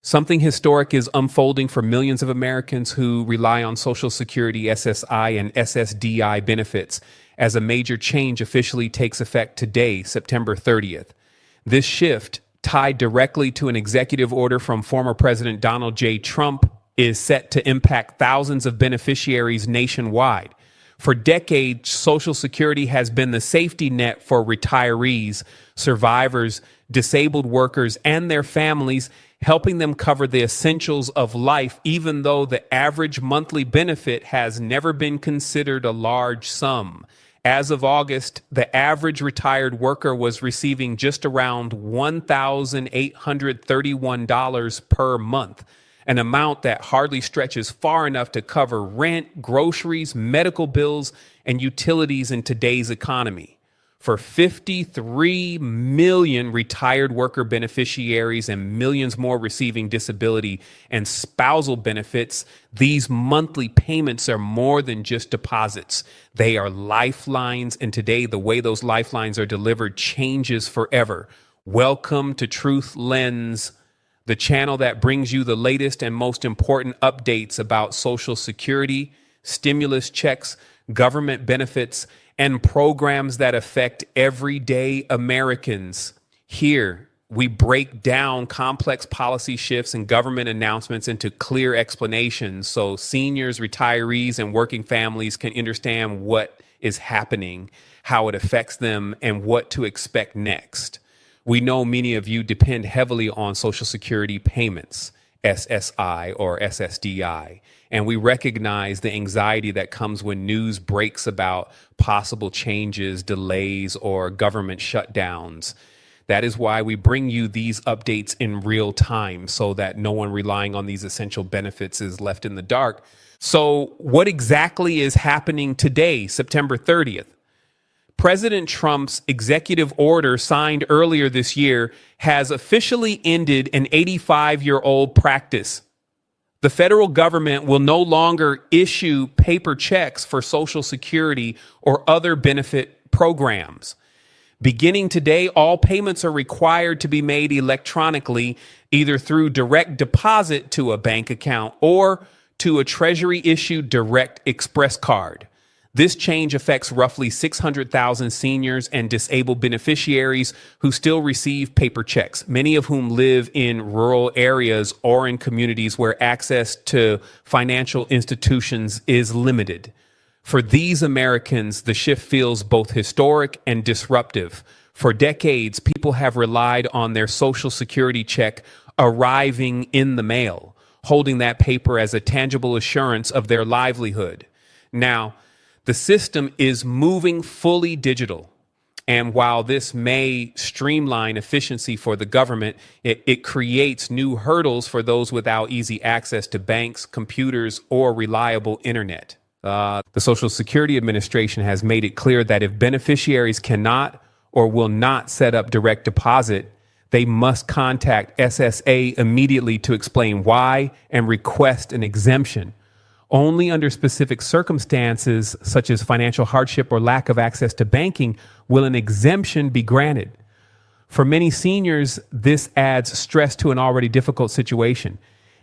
Something historic is unfolding for millions of Americans who rely on Social Security SSI and SSDI benefits as a major change officially takes effect today, September 30th. This shift, tied directly to an executive order from former President Donald J. Trump, is set to impact thousands of beneficiaries nationwide. For decades, Social Security has been the safety net for retirees, survivors, disabled workers, and their families, helping them cover the essentials of life, even though the average monthly benefit has never been considered a large sum. As of August, the average retired worker was receiving just around $1,831 per month, an amount that hardly stretches far enough to cover rent, groceries, medical bills, and utilities in today's economy. For 53 million retired worker beneficiaries and millions more receiving disability and spousal benefits, these monthly payments are more than just deposits. They are lifelines, and today the way those lifelines are delivered changes forever. Welcome to Truth Lens, the channel that brings you the latest and most important updates about Social Security, stimulus checks, government benefits, and programs that affect everyday Americans. Here, we break down complex policy shifts and government announcements into clear explanations so seniors, retirees, and working families can understand what is happening, how it affects them, and what to expect next. We know many of you depend heavily on Social Security payments, SSI or SSDI. And we recognize the anxiety that comes when news breaks about possible changes, delays, or government shutdowns. That is why we bring you these updates in real time so that no one relying on these essential benefits is left in the dark. So what exactly is happening today, September 30th? President Trump's executive order signed earlier this year has officially ended an 85-year-old practice. The federal government will no longer issue paper checks for Social Security or other benefit programs. Beginning today, all payments are required to be made electronically, either through direct deposit to a bank account or to a Treasury-issued direct express card. This change affects roughly 600,000 seniors and disabled beneficiaries who still receive paper checks, many of whom live in rural areas or in communities where access to financial institutions is limited. For these Americans, the shift feels both historic and disruptive. For decades, people have relied on their Social Security check arriving in the mail, holding that paper as a tangible assurance of their livelihood. Now, the system is moving fully digital. And while this may streamline efficiency for the government, it creates new hurdles for those without easy access to banks, computers, or reliable internet. The Social Security Administration has made it clear that if beneficiaries cannot or will not set up direct deposit, they must contact SSA immediately to explain why and request an exemption. Only under specific circumstances, such as financial hardship or lack of access to banking, will an exemption be granted. For many seniors, this adds stress to an already difficult situation.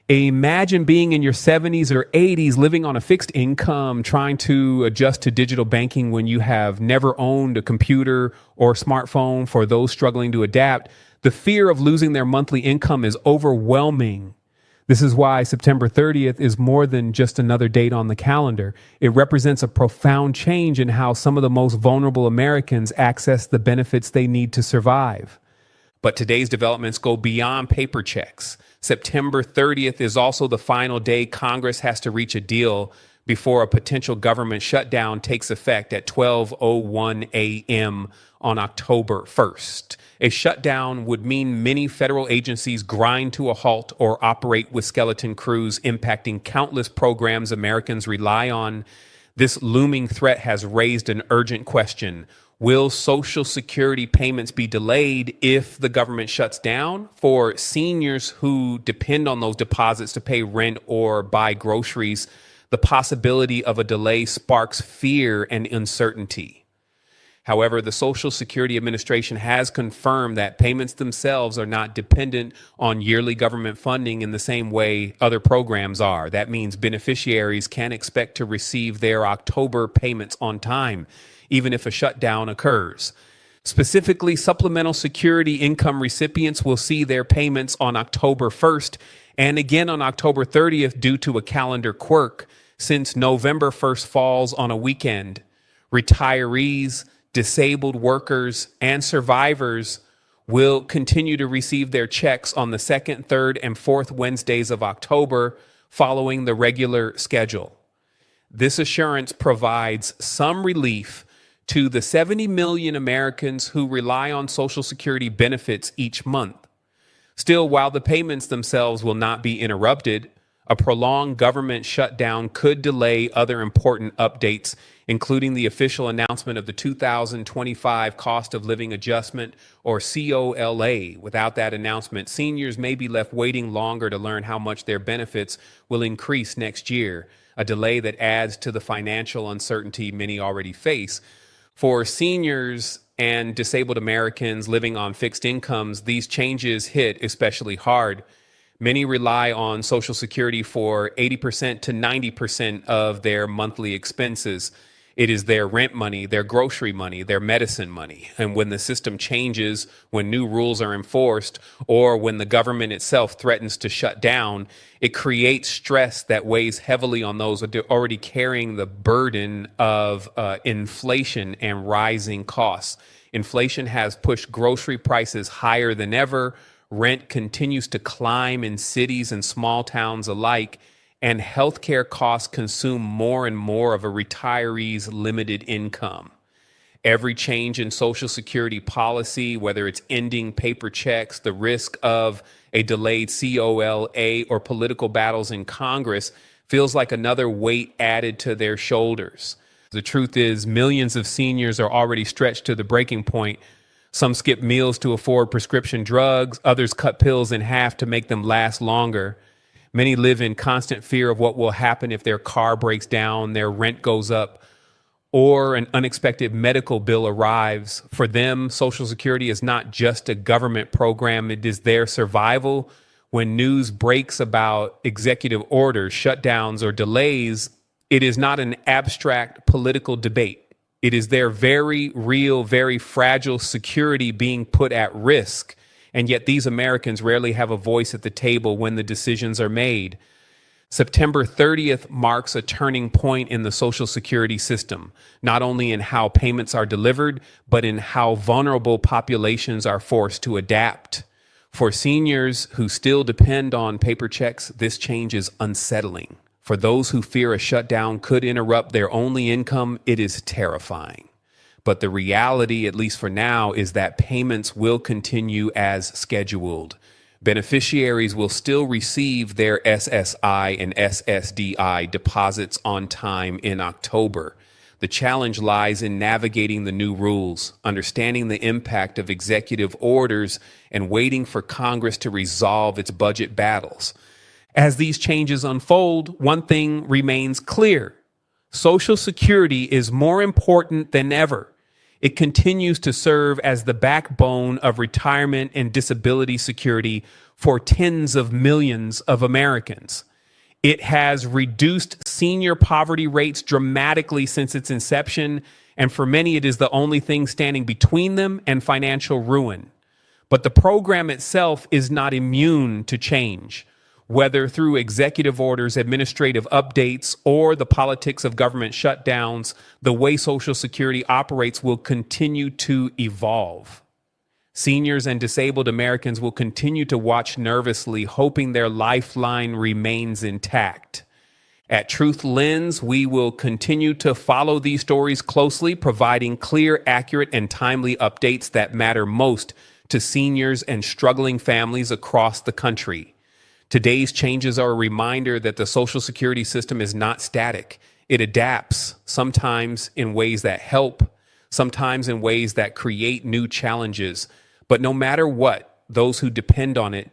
Imagine being in your 70s or 80s, living on a fixed income, trying to adjust to digital banking when you have never owned a computer or smartphone. For those struggling to adapt, the fear of losing their monthly income is overwhelming. This is why September 30th is more than just another date on the calendar. It represents a profound change in how some of the most vulnerable Americans access the benefits they need to survive. But today's developments go beyond paper checks. September 30th is also the final day Congress has to reach a deal before a potential government shutdown takes effect at 12:01 a.m. on October 1st. A shutdown would mean many federal agencies grind to a halt or operate with skeleton crews, impacting countless programs Americans rely on. This looming threat has raised an urgent question. Will Social Security payments be delayed if the government shuts down? For seniors who depend on those deposits to pay rent or buy groceries, the possibility of a delay sparks fear and uncertainty. However, the Social Security Administration has confirmed that payments themselves are not dependent on yearly government funding in the same way other programs are. That means beneficiaries can expect to receive their October payments on time, even if a shutdown occurs. Specifically, supplemental security income recipients will see their payments on October 1st and again on October 30th due to a calendar quirk, since November 1st falls on a weekend. Retirees, disabled workers, and survivors will continue to receive their checks on the second, third, and fourth Wednesdays of October following the regular schedule. This assurance provides some relief to the 70 million Americans who rely on Social Security benefits each month. Still, while the payments themselves will not be interrupted, a prolonged government shutdown could delay other important updates, including the official announcement of the 2025 Cost of Living Adjustment, or COLA. Without that announcement, seniors may be left waiting longer to learn how much their benefits will increase next year, a delay that adds to the financial uncertainty many already face. For seniors and disabled Americans living on fixed incomes, these changes hit especially hard. Many rely on Social Security for 80% to 90% of their monthly expenses. It is their rent money, their grocery money, their medicine money. And when the system changes, when new rules are enforced, or when the government itself threatens to shut down, it creates stress that weighs heavily on those that are already carrying the burden of inflation and rising costs. Inflation has pushed grocery prices higher than ever. Rent continues to climb in cities and small towns alike, and healthcare costs consume more and more of a retiree's limited income. Every change in Social Security policy, whether it's ending paper checks, the risk of a delayed COLA, or political battles in Congress, feels like another weight added to their shoulders. The truth is, millions of seniors are already stretched to the breaking point. Some skip meals to afford prescription drugs. Others cut pills in half to make them last longer. Many live in constant fear of what will happen if their car breaks down, their rent goes up, or an unexpected medical bill arrives. For them, Social Security is not just a government program. It is their survival. When news breaks about executive orders, shutdowns, or delays, it is not an abstract political debate. It is their very real, very fragile security being put at risk. And yet these Americans rarely have a voice at the table when the decisions are made. September 30th marks a turning point in the Social Security system, not only in how payments are delivered, but in how vulnerable populations are forced to adapt. For seniors who still depend on paper checks, this change is unsettling. For those who fear a shutdown could interrupt their only income, it is terrifying. But the reality, at least for now, is that payments will continue as scheduled. Beneficiaries will still receive their SSI and SSDI deposits on time in October. The challenge lies in navigating the new rules, understanding the impact of executive orders, and waiting for Congress to resolve its budget battles. As these changes unfold, one thing remains clear. Social Security is more important than ever. It continues to serve as the backbone of retirement and disability security for tens of millions of Americans. It has reduced senior poverty rates dramatically since its inception, and for many, it is the only thing standing between them and financial ruin. But the program itself is not immune to change. Whether through executive orders, administrative updates, or the politics of government shutdowns, the way Social Security operates will continue to evolve. Seniors and disabled Americans will continue to watch nervously, hoping their lifeline remains intact. At Truth Lens, we will continue to follow these stories closely, providing clear, accurate, and timely updates that matter most to seniors and struggling families across the country. Today's changes are a reminder that the Social Security system is not static. It adapts, sometimes in ways that help, sometimes in ways that create new challenges. But no matter what, those who depend on it